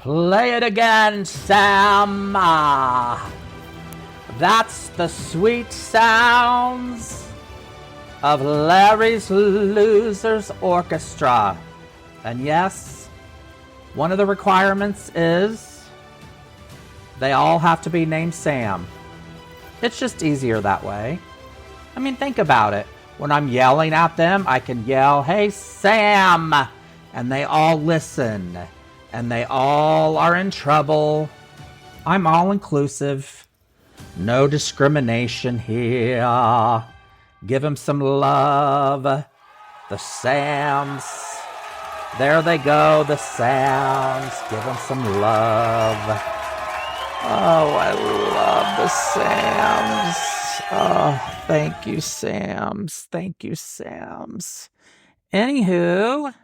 Play it again, Sam. That's the sweet sounds of Larry's Losers Orchestra. And yes, one of the requirements is they all have to be named Sam. It's just easier that way. I mean, think about it. When I'm yelling at them, I can yell, "Hey, Sam!" And they all listen. And they all are in trouble. I'm all inclusive. No discrimination here. Give them some love. The Sams. There they go, the Sams. Give them some love. Oh, I love the Sams. Oh, thank you, Sams. Thank you, Sams. Anywho,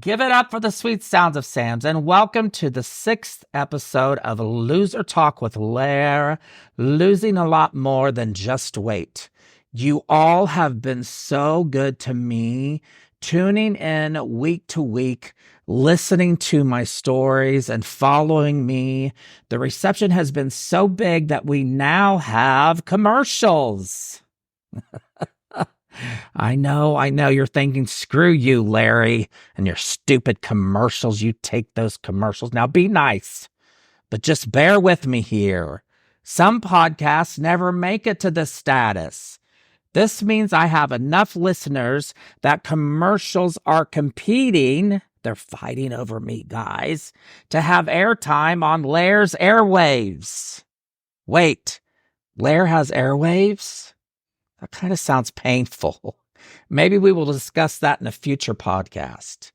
give it up for the sweet sounds of Sams, and welcome to the 6th episode of Loser Talk with Lair, losing a lot more than just weight. You all have been so good to me, tuning in week to week, listening to my stories and following me. The reception has been so big that we now have commercials. I know, you're thinking, screw you, Larry, and your stupid commercials. You take those commercials. Now be nice, but just bear with me here. Some podcasts never make it to this status. This means I have enough listeners that commercials are competing. They're fighting over me, guys, to have airtime on Lair's airwaves. Wait, Lair has airwaves? That kind of sounds painful. Maybe we will discuss that in a future podcast.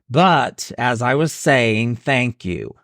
But as I was saying, thank you.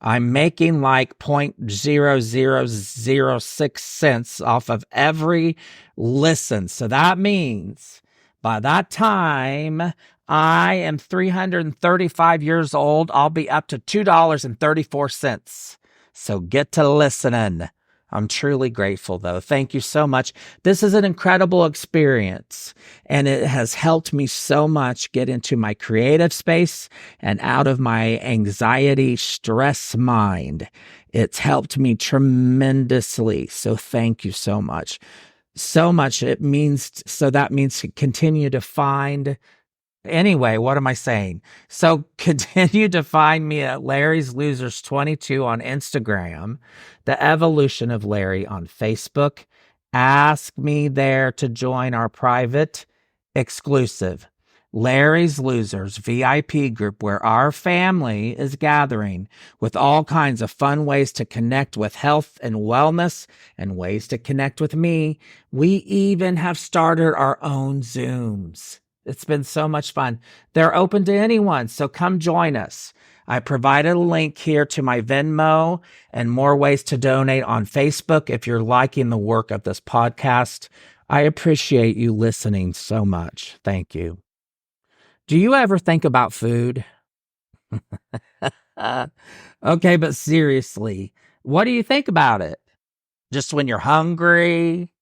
I'm making like 0.0006 cents off of every listen. So that means by that time I am 335 years old, I'll be up to $2.34. So get to listening. I'm truly grateful, though. Thank you so much. This is an incredible experience, and it has helped me so much get into my creative space and out of my anxiety, stress mind. It's helped me tremendously. So thank you so much. So much. That means to continue to find. Anyway, what am I saying? So continue to find me at Larry's Losers 22 on Instagram, The Evolution of Larry on Facebook. Ask me there to join our private, exclusive Larry's Losers VIP group where our family is gathering with all kinds of fun ways to connect with health and wellness and ways to connect with me. We even have started our own Zooms. It's been so much fun. They're open to anyone, so come join us. I provided a link here to my Venmo and more ways to donate on Facebook if you're liking the work of this podcast. I appreciate you listening so much. Thank you. Do you ever think about food? Okay, but seriously, what do you think about it? Just when you're hungry?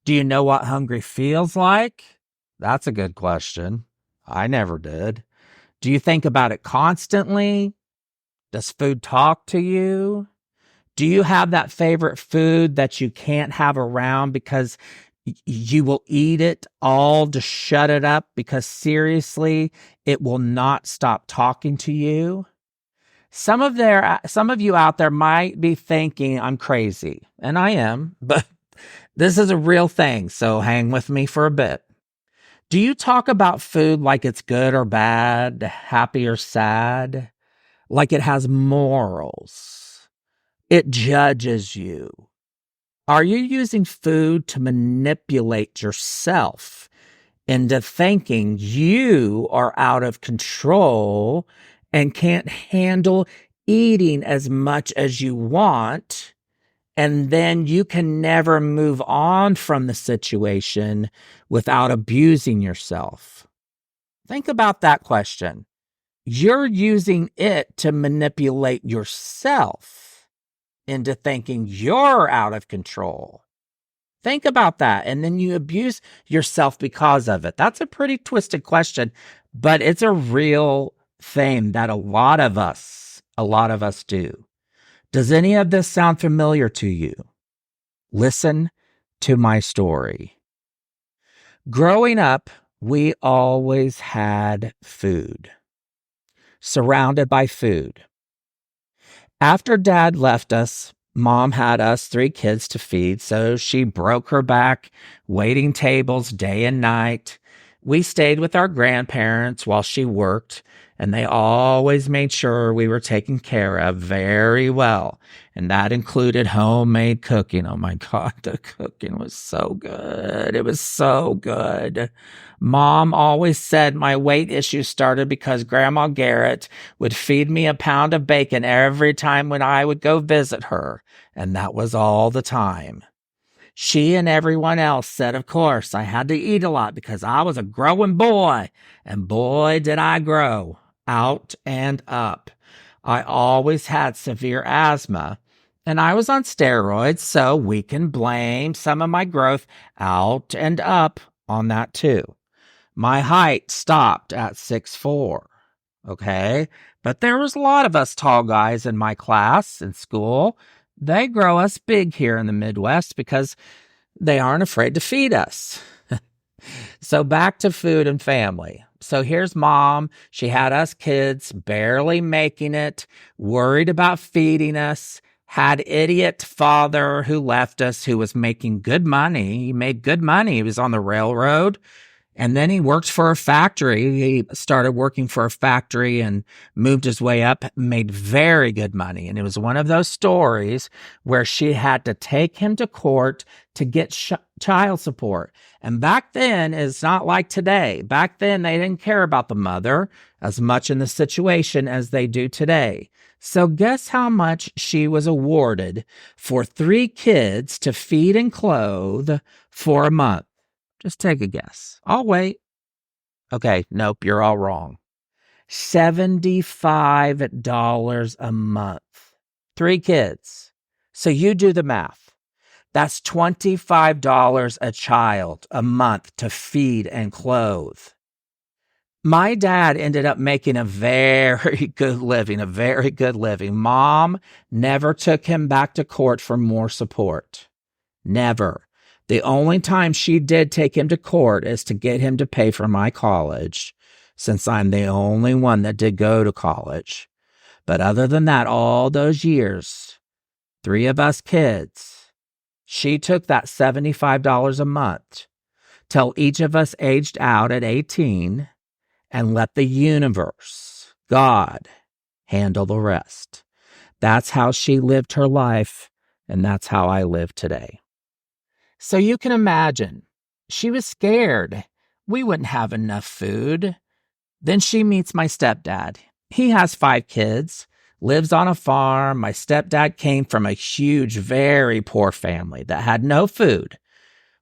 Do you know what hungry feels like? That's a good question. I never did. Do you think about it constantly? Does food talk to you? Do you have that favorite food that you can't have around because you will eat it all to shut it up because seriously, it will not stop talking to you? Some of you out there might be thinking I'm crazy, and I am, but this is a real thing, so hang with me for a bit. Do you talk about food like it's good or bad, happy or sad? Like it has morals? It judges you? Are you using food to manipulate yourself into thinking you are out of control and can't handle eating as much as you want? And then you can never move on from the situation without abusing yourself. Think about that question. You're using it to manipulate yourself into thinking you're out of control. Think about that. And then you abuse yourself because of it. That's a pretty twisted question, but it's a real thing that a lot of us A lot of us do. Does any of this sound familiar to you? Listen to my story. Growing up, we always had food, surrounded by food. After Dad left us, Mom had us 3 kids to feed, so she broke her back waiting tables day and night. We stayed with our grandparents while she worked, and they always made sure we were taken care of very well. And that included homemade cooking. Oh my God, the cooking was so good. It was so good. Mom always said my weight issues started because Grandma Garrett would feed me a pound of bacon every time when I would go visit her. And that was all the time. She and everyone else said, of course, I had to eat a lot because I was a growing boy. And boy, did I grow out and up. I always had severe asthma, and I was on steroids, so we can blame some of my growth out and up on that too. My height stopped at 6'4". Okay. But there was a lot of us tall guys in my class in school. They grow us big here in the Midwest because they aren't afraid to feed us. So back to food and family. So here's Mom. She had us kids barely making it, worried about feeding us, had idiot father who left us, who was making good money. He made good money. He was on the railroad. And then he worked for a factory. He started working for a factory and moved his way up, made very good money. And it was one of those stories where she had to take him to court to get child support. And back then, it's not like today. Back then, they didn't care about the mother as much in the situation as they do today. So guess how much she was awarded for 3 kids to feed and clothe for a month? Just take a guess. I'll wait. Okay, nope, you're all wrong. $75 a month. 3 kids. So you do the math. That's $25 a child a month to feed and clothe. My dad ended up making a very good living. Mom never took him back to court for more support. Never. The only time she did take him to court is to get him to pay for my college, since I'm the only one that did go to college. But other than that, all those years, 3 of us kids, she took that $75 a month till each of us aged out at 18 and let the universe, God, handle the rest. That's how she lived her life, and that's how I live today. So you can imagine, she was scared we wouldn't have enough food. Then she meets my stepdad. He has 5 kids, lives on a farm. My stepdad came from a huge, very poor family that had no food.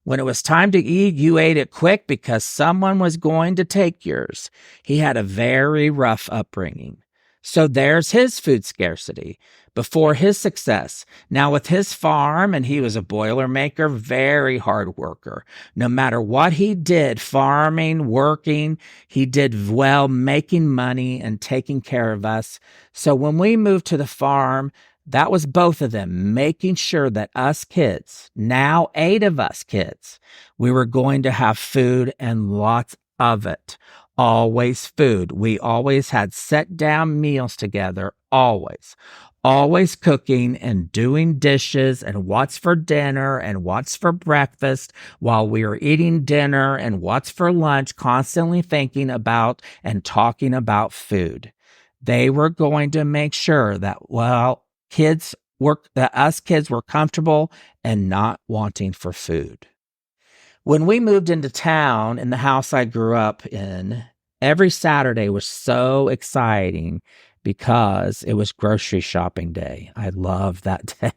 When it was time to eat, you ate it quick because someone was going to take yours. He had a very rough upbringing. So there's his food scarcity before his success. Now with his farm, and he was a boilermaker, very hard worker. No matter what he did, farming, working, he did well, making money and taking care of us. So when we moved to the farm, that was both of them, making sure that us kids, now 8 of us kids, we were going to have food and lots of it. Always food. We always had set down meals together, always cooking and doing dishes and what's for dinner and what's for breakfast while we were eating dinner and what's for lunch, constantly thinking about and talking about food. They were going to make sure that, us kids were comfortable and not wanting for food. When we moved into town in the house I grew up in, every Saturday was so exciting because it was grocery shopping day. I loved that day.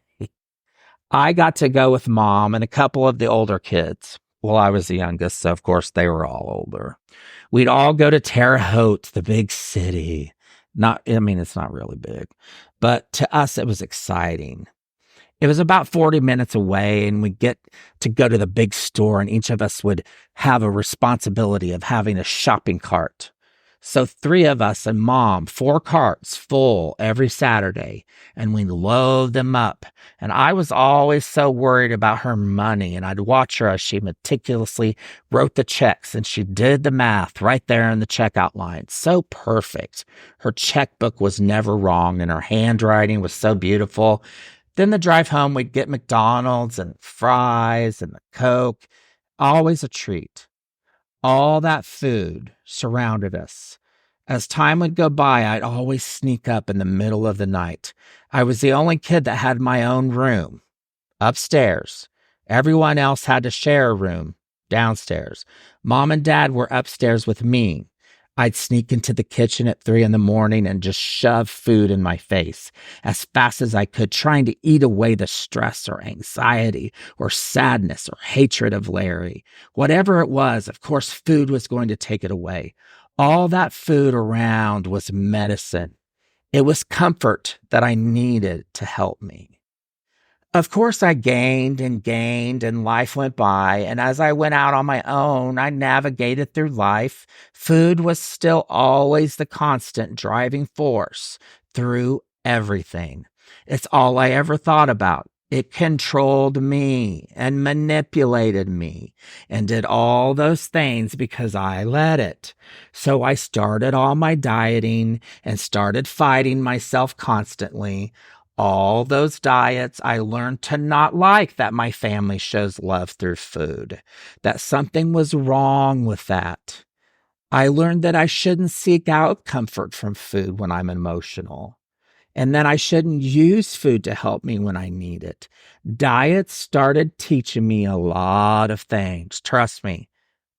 I got to go with Mom and a couple of the older kids. Well, I was the youngest, so of course they were all older. We'd all go to Terre Haute, the big city. It's not really big, but to us it was exciting. It was about 40 minutes away, and we'd get to go to the big store, and each of us would have a responsibility of having a shopping cart. So 3 of us and Mom, 4 carts full every Saturday, and we load them up. And I was always so worried about her money, and I'd watch her as she meticulously wrote the checks, and she did the math right there in the checkout line. So perfect. Her checkbook was never wrong, and her handwriting was so beautiful. Then the drive home, we'd get McDonald's and fries and the Coke. Always a treat. All that food surrounded us. As time would go by, I'd always sneak up in the middle of the night. I was the only kid that had my own room upstairs. Everyone else had to share a room downstairs. Mom and Dad were upstairs with me. I'd sneak into the kitchen at 3 a.m. and just shove food in my face as fast as I could, trying to eat away the stress or anxiety or sadness or hatred of Larry. Whatever it was, of course, food was going to take it away. All that food around was medicine. It was comfort that I needed to help me. Of course, I gained and life went by. And as I went out on my own, I navigated through life. Food was still always the constant driving force through everything. It's all I ever thought about. It controlled me and manipulated me and did all those things because I let it. So I started all my dieting and started fighting myself constantly. All those diets, I learned to not like that my family shows love through food, that something was wrong with that. I learned that I shouldn't seek out comfort from food when I'm emotional, and that I shouldn't use food to help me when I need it. Diets started teaching me a lot of things. Trust me.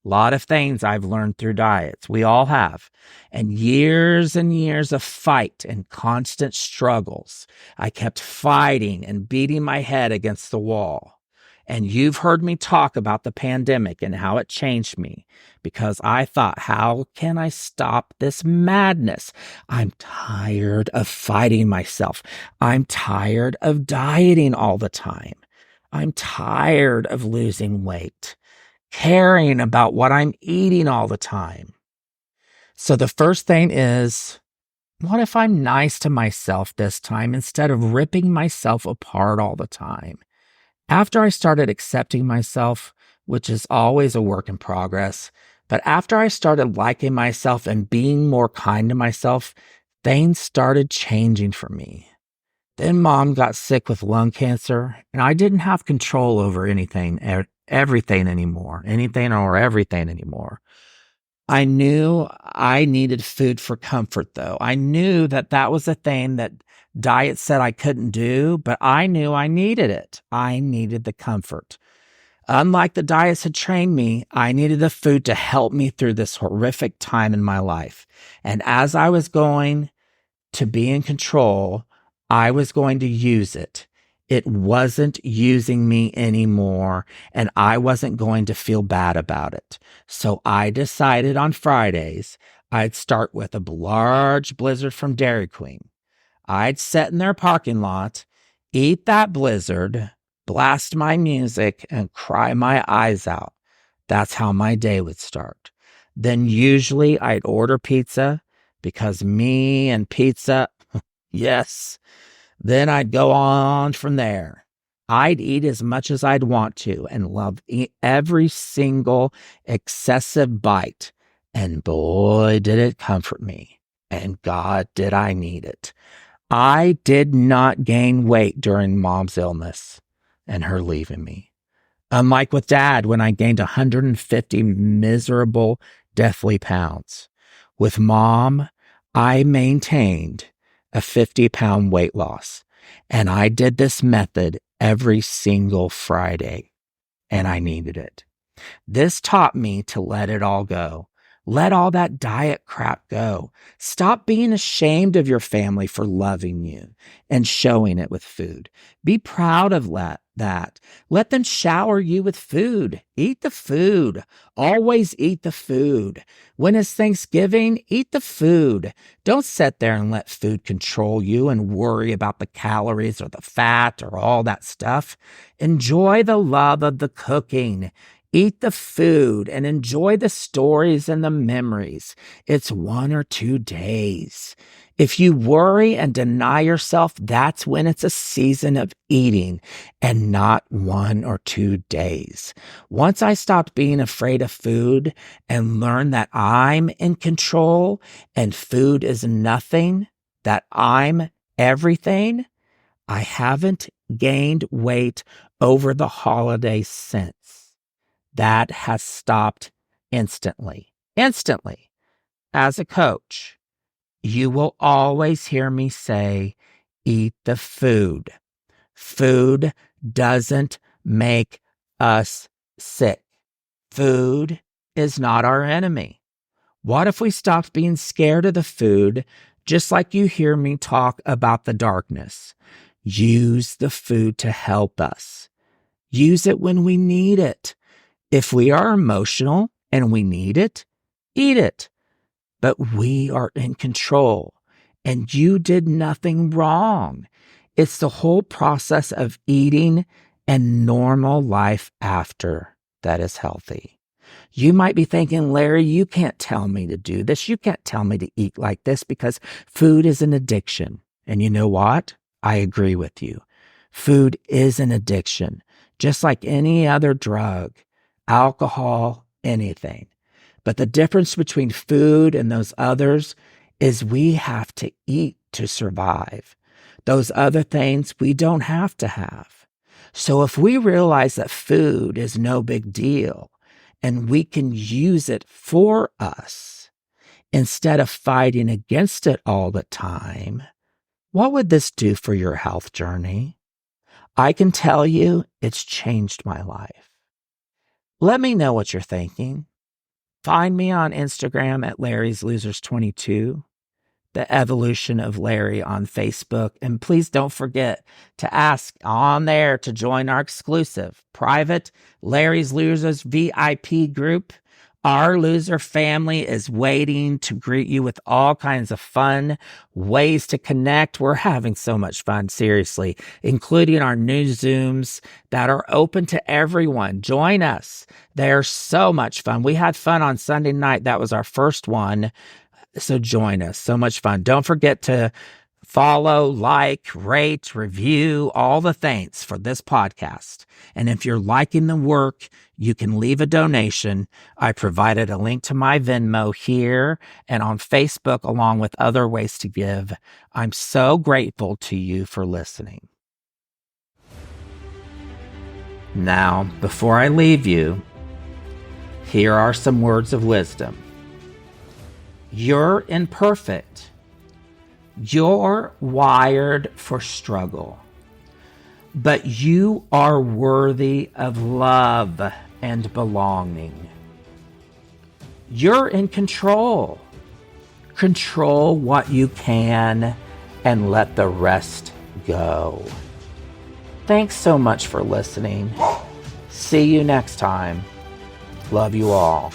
A lot of things I've learned through diets. We all have. And years of fight and constant struggles. I kept fighting and beating my head against the wall. And you've heard me talk about the pandemic and how it changed me because I thought, how can I stop this madness? I'm tired of fighting myself. I'm tired of dieting all the time. I'm tired of losing weight, caring about what I'm eating all the time. So the first thing is, what if I'm nice to myself this time instead of ripping myself apart all the time? After I started accepting myself, which is always a work in progress, but after I started liking myself and being more kind to myself, things started changing for me. Then Mom got sick with lung cancer, and I didn't have control over anything or everything anymore. I knew I needed food for comfort, though. I knew that that was a thing that diet said I couldn't do, but I knew I needed it. I needed the comfort. Unlike the diets had trained me, I needed the food to help me through this horrific time in my life. And as I was going to be in control, I was going to use it. It wasn't using me anymore, and I wasn't going to feel bad about it. So I decided on Fridays, I'd start with a large blizzard from Dairy Queen. I'd sit in their parking lot, eat that blizzard, blast my music, and cry my eyes out. That's how my day would start. Then usually I'd order pizza because me and pizza, yes. Then I'd go on from there. I'd eat as much as I'd want to and love every single excessive bite. And boy, did it comfort me. And God, did I need it. I did not gain weight during Mom's illness and her leaving me. Unlike with Dad, when I gained 150 miserable, deathly pounds. With Mom, I maintained a 50-pound weight loss. And I did this method every single Friday, and I needed it. This taught me to let it all go. Let all that diet crap go. Stop being ashamed of your family for loving you and showing it with food. Be proud of that. Let them shower you with food. Eat the food. Always eat the food. When it's Thanksgiving, eat the food. Don't sit there and let food control you and worry about the calories or the fat or all that stuff. Enjoy the love of the cooking. Eat the food and enjoy the stories and the memories. It's 1 or 2 days. If you worry and deny yourself, that's when it's a season of eating and not 1 or 2 days. Once I stopped being afraid of food and learned that I'm in control and food is nothing, that I'm everything, I haven't gained weight over the holidays since. That has stopped instantly. Instantly. As a coach, you will always hear me say, eat the food. Food doesn't make us sick. Food is not our enemy. What if we stopped being scared of the food, just like you hear me talk about the darkness? Use the food to help us. Use it when we need it. If we are emotional and we need it, eat it. But we are in control, and you did nothing wrong. It's the whole process of eating and normal life after that is healthy. You might be thinking, Larry, you can't tell me to do this. You can't tell me to eat like this because food is an addiction. And you know what? I agree with you. Food is an addiction, just like any other drug, alcohol, anything. But the difference between food and those others is we have to eat to survive. Those other things we don't have to have. So if we realize that food is no big deal and we can use it for us instead of fighting against it all the time, what would this do for your health journey? I can tell you it's changed my life. Let me know what you're thinking. Find me on Instagram at Larry's Losers 22, the evolution of Larry on Facebook. And please don't forget to ask on there to join our exclusive private Larry's Losers VIP group. Our loser family is waiting to greet you with all kinds of fun ways to connect. We're having so much fun, seriously, including our new Zooms that are open to everyone. Join us. They're so much fun. We had fun on Sunday night. That was our first one. So join us. So much fun. Don't forget to follow, like, rate, review, all the things for this podcast. And if you're liking the work, you can leave a donation. I provided a link to my Venmo here and on Facebook, along with other ways to give. I'm so grateful to you for listening. Now, before I leave you, here are some words of wisdom. You're imperfect. You're wired for struggle, but you are worthy of love and belonging. You're in control. Control what you can and let the rest go. Thanks so much for listening. See you next time. Love you all.